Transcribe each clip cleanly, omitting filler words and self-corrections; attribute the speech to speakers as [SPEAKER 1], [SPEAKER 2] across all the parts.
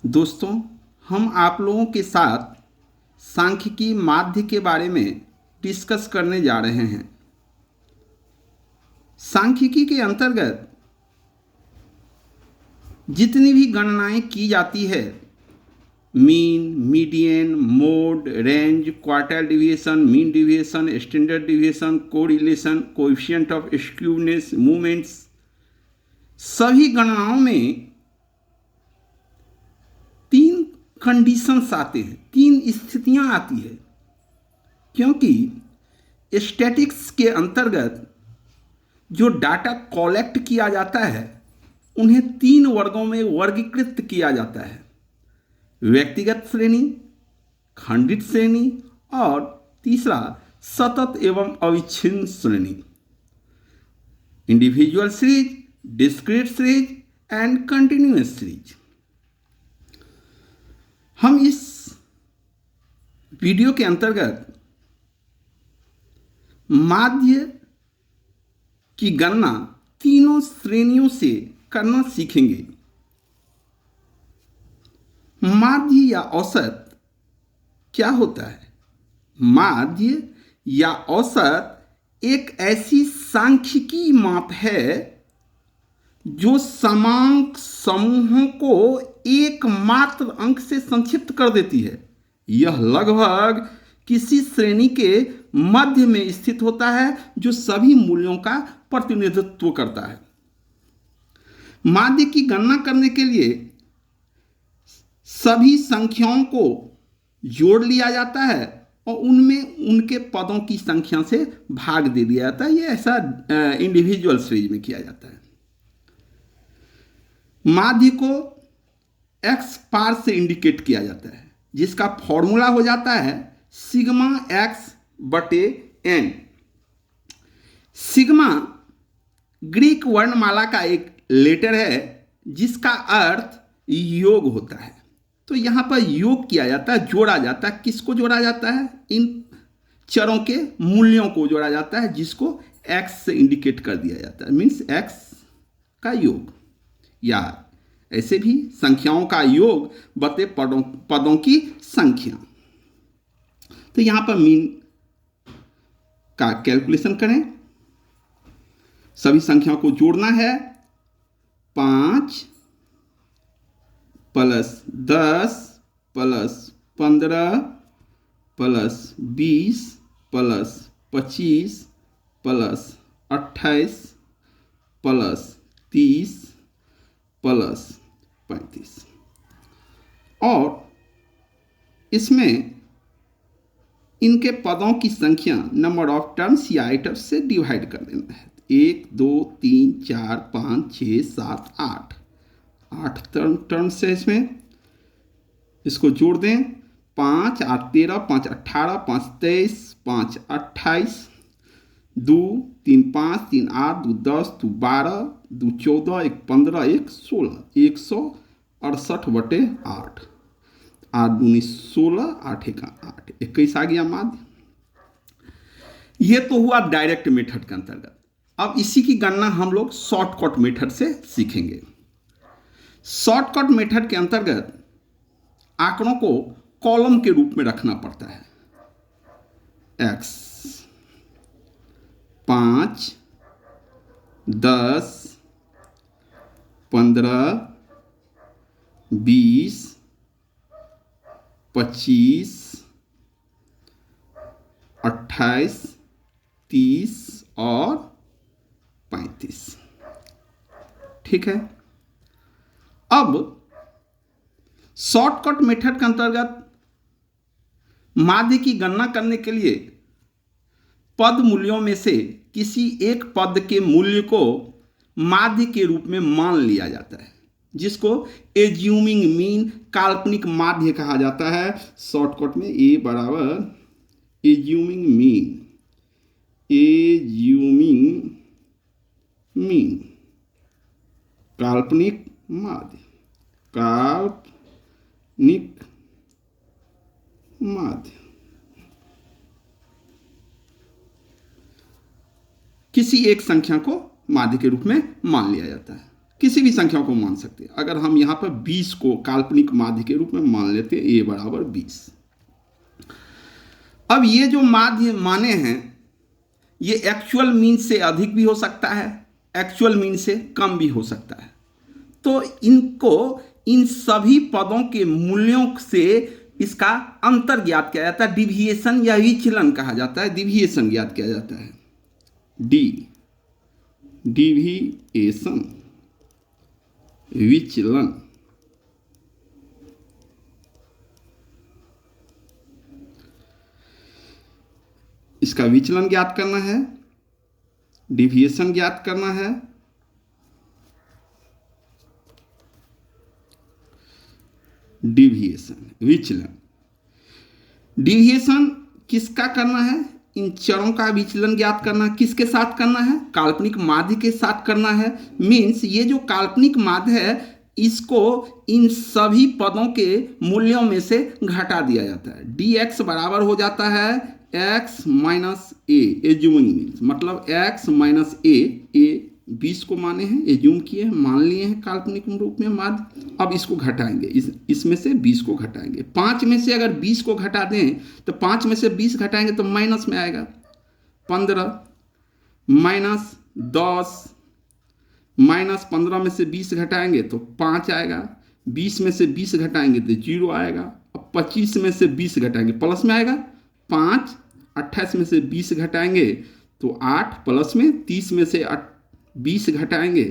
[SPEAKER 1] दोस्तों, हम आप लोगों के साथ सांख्यिकी माध्य के बारे में डिस्कस करने जा रहे हैं। सांख्यिकी के अंतर्गत जितनी भी गणनाएं की जाती है, mean, median, mode, range, quartile deviation, mean deviation, standard deviation, correlation, coefficient of skewness, movements, सभी गणनाओं में तीन कंडीशंस आते हैं, तीन स्थितियां आती है। क्योंकि स्टैटिक्स के अंतर्गत जो डाटा कलेक्ट किया जाता है उन्हें तीन वर्गों में वर्गीकृत किया जाता है: व्यक्तिगत श्रेणी, खंडित श्रेणी और तीसरा सतत एवं अविच्छिन्न श्रेणी। Individual series, discrete series and continuous series. हम इस वीडियो के अंतर्गत माध्य की गणना तीनों श्रेणियों से करना सीखेंगे। माध्य या औसत क्या होता है? माध्य या औसत एक ऐसी सांख्यिकी माप है जो समांक समूहों को एकमात्र अंक से संक्षिप्त कर देती है। यह लगभग किसी श्रेणी के मध्य में स्थित होता है जो सभी मूल्यों का प्रतिनिधित्व करता है। माध्य की गणना करने के लिए सभी संख्याओं को जोड़ लिया जाता है और उनमें उनके पदों की संख्या से भाग दे दिया जाता है। यह ऐसा इंडिविजुअल सीरीज में किया जाता है। माध्य को एक्स पार से इंडिकेट किया जाता है, जिसका फॉर्मूला हो जाता है सिग्मा एक्स बटे एन। सिग्मा ग्रीक वर्णमाला का एक लेटर है जिसका अर्थ योग होता है। तो यहां पर योग किया जाता है, जोड़ा जाता है। किसको जोड़ा जाता है? इन चरों के मूल्यों को जोड़ा जाता है, जिसको एक्स से इंडिकेट कर दिया जाता है। मीन्स एक्स का योग, या ऐसे भी संख्याओं का योग बटे पदों की संख्या। तो यहां पर मीन का कैलकुलेशन करें। सभी संख्याओं को जोड़ना है। 5 plus 10 plus 15 plus 20 plus 25 plus 28 plus 30 plus 35, और इसमें इनके पदों की संख्या नंबर ऑफ टर्म्स या आइटम्स से डिवाइड कर देना है। 1 2 3 4 5 6 7 8 टर्म्स है इसमें। इसको जोड़ दें। 5 8 13 5 18 5 23 5 28, 2 3 5 3 8 2 10 2 12 2 14 1 15 1 16, 168 बटे 8। 8 दूनी 16, 8 1 8, 21 आ गया माध्य। यह तो हुआ डायरेक्ट मेथड के अंतर्गत। अब इसी की गणना हम लोग शॉर्टकट मेथड से सीखेंगे। शॉर्टकट मेथड के अंतर्गत आंकड़ों को कॉलम के रूप में रखना पड़ता है। x 5 10 15 20 25 28 30 और 35। ठीक है। अब शॉर्टकट मेथड के अंतर्गत माध्य की गणना करने के लिए पद मूल्यों में से किसी एक पद के मूल्य को माध्य के रूप में मान लिया जाता है, जिसको एज्यूमिंग मीन, काल्पनिक माध्य कहा जाता है। शॉर्टकट में ए बराबर एज्यूमिंग मीन, एज्यूमिंग मीन, काल्पनिक माध्य, काल्पनिक माध्य। किसी एक संख्या को माध्य के रूप में मान लिया जाता है। किसी भी संख्या को मान सकते हैं। अगर हम यहाँ पर 20 को काल्पनिक माध्य के रूप में मान लेते हैं, a बराबर 20। अब ये जो माध्य माने हैं ये एक्चुअल मीन से अधिक भी हो सकता है, एक्चुअल मीन से कम भी हो सकता है। तो इनको इन सभी पदों के मूल्यों से इसका अंतर ज्ञात किया जाता है, डिविएशन या विचलन कहा जाता है, डिविएशन ज्ञात किया जाता है। डिविएशन, विचलन। इसका विचलन ज्ञात करना है, डिविएशन ज्ञात करना है। डिविएशन, विचलन। डिविएशन किसका करना है? इन चरों का विचलन ज्ञात करना। किसके साथ करना है? काल्पनिक माध्य के साथ करना है। मीन्स ये जो काल्पनिक माध्य है इसको इन सभी पदों के मूल्यों में से घटा दिया जाता है। dx बराबर हो जाता है x माइनस ए, एज्यूमिंग मीन्स मतलब x माइनस ए 20 को माने हैं, एज्यूम किए हैं, मान लिए हैं काल्पनिक रूप में माध्य। अब इसको घटाएंगे, इसमें से 20 को घटाएंगे। 5 में से अगर 20 को घटा दें तो 5 में से 20 घटाएंगे तो माइनस में आएगा 15, माइनस 10, माइनस 15 में से 20 घटाएंगे तो 5 आएगा, 20 में से 20 घटाएंगे तो 0 आएगा। अब 25 में से 20 घटाएंगे प्लस में आएगा 5, 28 में से 20 घटाएंगे तो 8 प्लस में 30 में से 20 घटाएंगे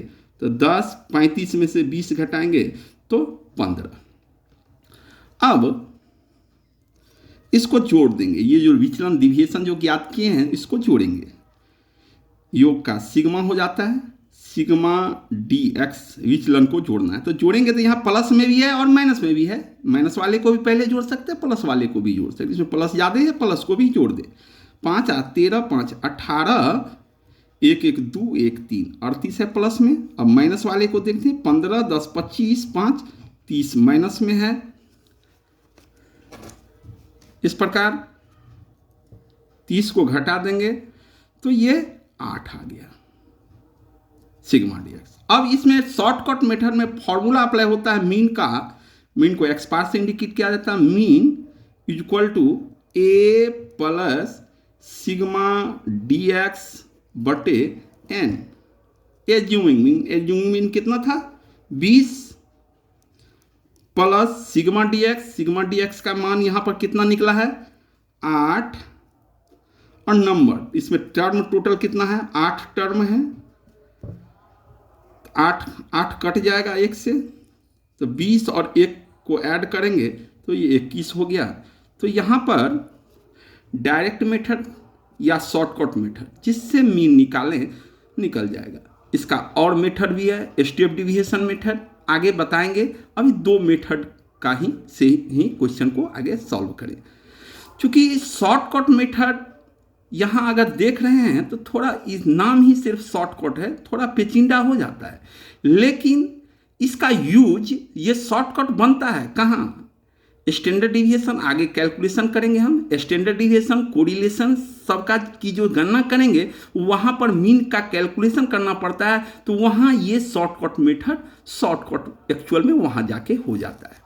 [SPEAKER 1] तो 10, 35 में से 20 घटाएंगे तो 15। अब इसको जोड़ देंगे, ये जो विचलन डिविएशन जो ज्ञात किए हैं इसको जोड़ेंगे। योग का सिग्मा हो जाता है, सिग्मा dx विचलन को जोड़ना है। तो जोड़ेंगे तो यहाँ प्लस में भी है और माइनस में भी है, माइनस वाले को भी पहले जोड़ सकते हैं, प्लस वाले को भी जोड़ सकते हैं। इसमें प्लस ज़्यादा है, प्लस को भी जोड़ दे। 5 13, 5 18, 1 1 2 1 3, 38 है प्लस में। अब माइनस वाले को देखते हैं, 15 10 25 5 30 माइनस में है। इस प्रकार 30 को घटा देंगे तो ये 8 आ गया सिग्मा dx। अब इसमें शॉर्टकट मेथड में फॉर्मूला अप्लाई होता है मीन का। मीन को x बार से इंडिकेट किया जाता है। Mean equal to a plus sigma dx बटे n। एज्यूमिंग मीन कितना था? 20 प्लस सिग्मा dx का मान यहां पर कितना निकला है? 8। और नंबर इसमें टर्म टोटल कितना है? 8 टर्म है। 8 कट जाएगा 1 से, तो 20 और 1 को ऐड करेंगे तो ये 21 हो गया। तो यहाँ पर डायरेक्ट मेथड या शॉर्टकट मेथड जिससे मीन निकालें निकल जाएगा। इसका और मेथड भी है, स्टेप डिविएशन मेथड, आगे बताएंगे। अभी 2 मेथड का ही से ही क्वेश्चन को आगे सॉल्व करें। क्योंकि शॉर्टकट मेथड यहाँ अगर देख रहे हैं तो थोड़ा इस नाम ही सिर्फ शॉर्टकट है, थोड़ा पेचीदा हो जाता है, लेकिन इसका यूज ये शॉर्टकट बनता है कहाँ? स्टैंडर्ड डिविएशन आगे कैलकुलेशन करेंगे हम, स्टैंडर्ड डिविएशन कोरिलेशन सबका की जो गणना करेंगे वहाँ पर मीन का कैलकुलेशन करना पड़ता है। तो वहाँ ये शॉर्टकट मेथड शॉर्टकट एक्चुअल में वहाँ जाके हो जाता है।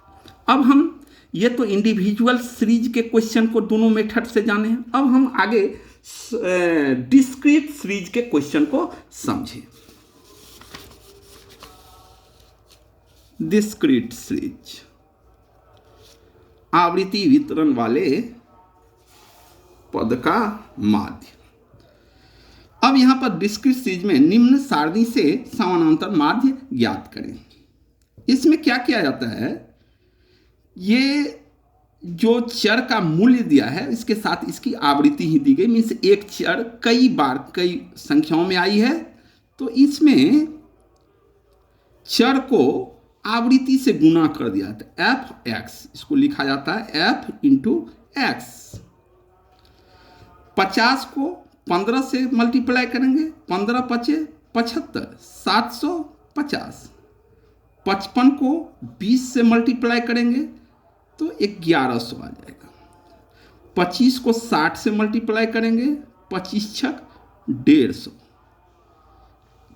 [SPEAKER 1] अब हम ये तो इंडिविजुअल सीरीज के क्वेश्चन को दोनों मेथड से जाने हैं। अब हम आगे डिस्क्रीट सीरीज के क्वेश्चन को समझें। डिस्क्रीट सीरीज आवृत्ति वितरण वाले पद का माध्य। अब यहां पर डिस्क्रीट सीरीज में निम्न सारणी से समानांतर माध्य ज्ञात करें। इसमें क्या किया जाता है? ये जो चर का मूल्य दिया है इसके साथ इसकी आवृत्ति ही दी गई। मीन्स एक चर कई बार कई संख्याओं में आई है तो इसमें चर को आवृत्ति से गुना कर दिया जाता है। f(x) इसको लिखा जाता है f इंटू एक्स। 50 को 15 से मल्टीप्लाई करेंगे, 15 पचे 75, 750। 55 को 20 से मल्टीप्लाई करेंगे तो 1100 आ जाएगा। 25 को 60 से मल्टीप्लाई करेंगे, 25 छक 150,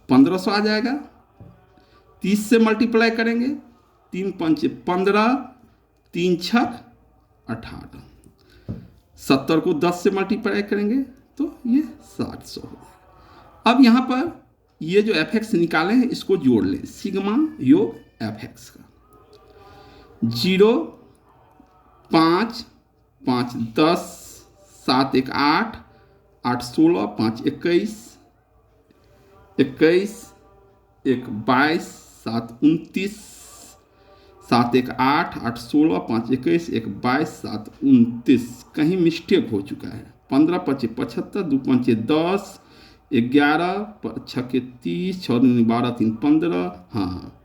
[SPEAKER 1] 1500 आ जाएगा। 30 से मल्टीप्लाई करेंगे, 3 पंचे 15, 3 छक 18, 70 को 10 से मल्टीप्लाई करेंगे तो ये 700 हो जाएगा। अब यहाँ पर ये जो एफ एक्स निकाले हैं इसको जोड़ लें, सिग्मा योग एफ एक्स का 0, 5, 5 10, 7 1 8, 8 16, 5 21, 21 1 22, 7 29, 7 1 8, 8 16, 5 21, 1 22, 7 29। कहीं मिस्टेक हो चुका है। 15 5 75, 2 5 10, 11 6 30, 6 12, 3 15, हाँ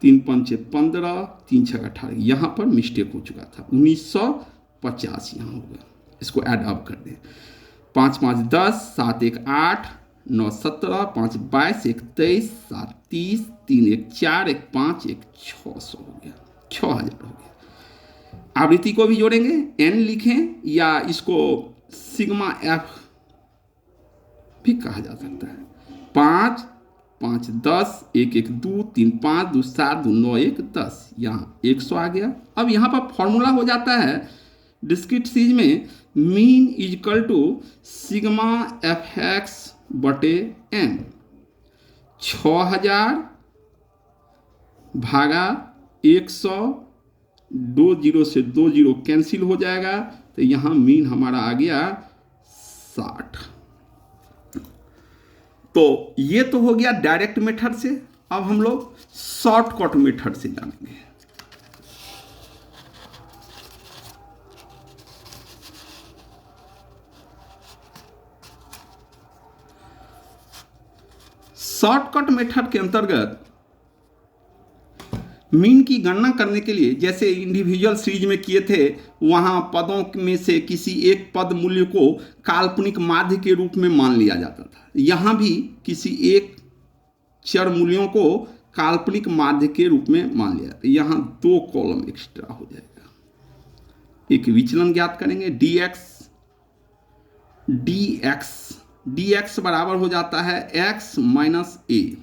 [SPEAKER 1] 3 5 15, 3 6 18, यहाँ पर मिस्टेक हो चुका था। 1950 यहाँ हो गया। इसको ऐड अप कर दें। 5 5 10, 7 1 8, 9 17, 5 22, 1 23, 7 30, 3 1 4, 1 5, 1 600 हो गया, 6000 हो गया। आवृत्ति को भी जोड़ेंगे, n लिखें या इसको सिग्मा एफ भी कहा जा सकता है। 5 5 10, 1 1 2, 3 5, 2 7, 2 9 1 10, यहाँ 100 आ गया। अब यहाँ पर फॉर्मूला हो जाता है डिस्क्रीट सीरीज में mean equal to sigma F X बटे एन। 6000 भागा 100, 2 जीरो से 2 जीरो कैंसिल हो जाएगा तो यहाँ मीन हमारा आ गया 60। तो ये तो हो गया डायरेक्ट मेथड से। अब हम लोग शॉर्टकट मेथड से जानेंगे। शॉर्टकट मेथड के अंतर्गत मीन की गणना करने के लिए जैसे इंडिविजुअल सीरीज में किए थे, वहां पदों में से किसी एक पद मूल्य को काल्पनिक माध्य के रूप में मान लिया जाता था। यहां भी किसी एक चर मूल्यों को काल्पनिक माध्य के रूप में मान लिया जाता है। यहां 2 कॉलम एक्स्ट्रा हो जाएगा। एक विचलन ज्ञात करेंगे dx बराबर हो जाता है x माइनस ए।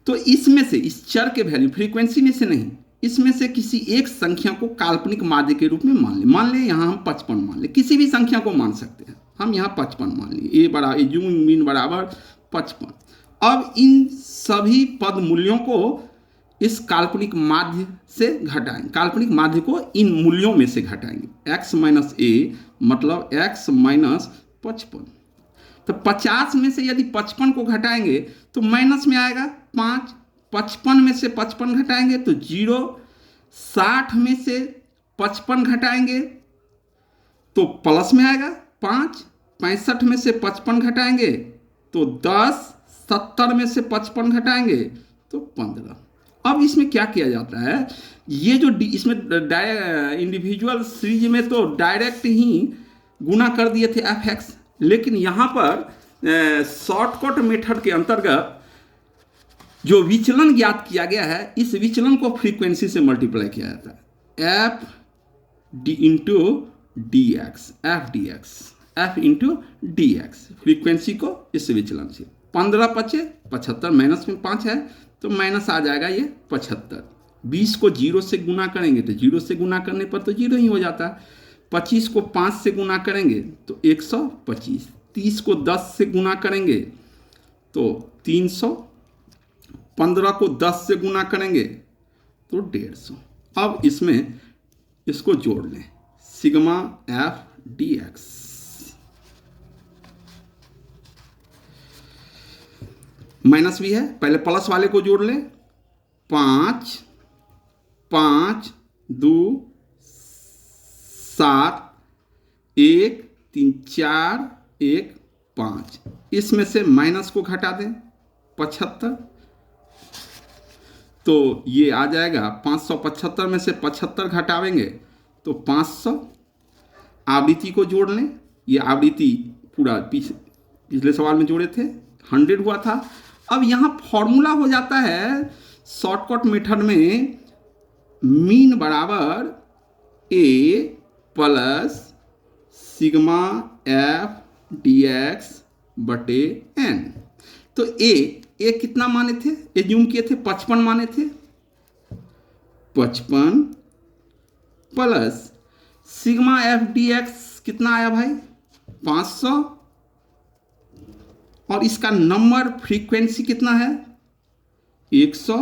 [SPEAKER 1] तो इसमें से इस चर के वैल्यू फ्रीक्वेंसी में से नहीं, इसमें से किसी एक संख्या को काल्पनिक माध्य के रूप में मान ले यहाँ हम 55 मान ले, किसी भी संख्या को मान सकते हैं। हम यहाँ 55 मान लिए, ए जूम मीन बराबर 55। अब इन सभी पद मूल्यों को इस काल्पनिक माध्य से घटाएंगे, काल्पनिक माध्य को इन मूल्यों में से घटाएंगे। x माइनस ए मतलब x माइनस 55। तो 50 में से यदि 55 को घटाएंगे तो माइनस में आएगा 5, 55 में से 55 घटाएंगे तो 0, 60 में से 55 घटाएंगे तो प्लस में आएगा 5, 65 में से 55 घटाएंगे तो 10, 70 में से 55 घटाएंगे तो 15। अब इसमें क्या किया जाता है, ये जो इसमें इंडिविजुअल सीरीज में तो डायरेक्ट ही गुना कर दिए थे एफ एक्स, लेकिन यहाँ पर शॉर्टकट मेथड के अंतर्गत जो विचलन ज्ञात किया गया है, इस विचलन को फ्रीक्वेंसी से मल्टीप्लाई किया जाता है। F D into D x, F into D x, frequency को इस विचलन से। 15 5 75, माइनस में 5 है तो माइनस आ जाएगा ये 75। 20 को 0 से गुना करेंगे तो 0 से गुना करने पर तो 0 ही हो जाता है। 25 को 5 से गुना करेंगे तो 125, 30 को 10 से गुना करेंगे तो 300, 15 को 10 से गुना करेंगे तो 150। अब इसमें इसको जोड़ लें, sigma F D x. Minus भी है, पहले प्लस वाले को जोड़ लें। 5 5 2 7 1 3 4 1 5, इसमें से माइनस को घटा दें 75 तो ये आ जाएगा 575 में से 75 घटावेंगे तो 500। आवृत्ति को जोड़ लें, ये आवृत्ति पूरा पिछले सवाल में जोड़े थे 100 हुआ था। अब यहाँ फॉर्मूला हो जाता है शॉर्टकट मेथड में मीन बराबर A plus sigma F D X बटे एन। तो ए ए कितना माने थे, एज्यूम किए थे 55 माने थे, 55 plus sigma F D x कितना आया भाई 500, और इसका नंबर फ्रीक्वेंसी कितना है 100,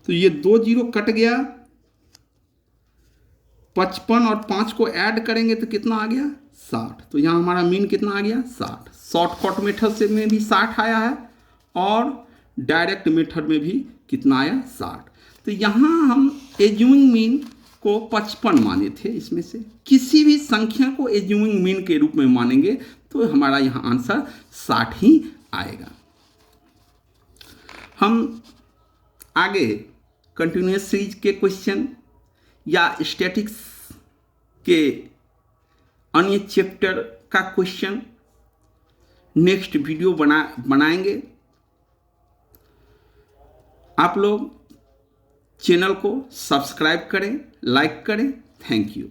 [SPEAKER 1] तो ये 2 जीरो कट गया, 55 और 5 को ऐड करेंगे तो कितना आ गया 60, तो यहाँ हमारा मीन कितना आ गया 60। शॉर्टकट मेथड से में भी 60 आया है और डायरेक्ट मेथड में भी कितना आया 60। तो यहाँ हम एज्यूमिंग मीन को 55 माने थे, इसमें से किसी भी संख्या को एज्यूमिंग मीन के रूप में मानेंगे तो हमारा यहाँ आंसर 60 ही आएगा। हम आगे कंटिन्यूअस सीरीज के क्वेश्चन या स्टैटिक्स के अन्य चैप्टर का क्वेश्चन नेक्स्ट वीडियो बनाएंगे। आप लोग चैनल को सब्सक्राइब करें, लाइक करें। Thank you.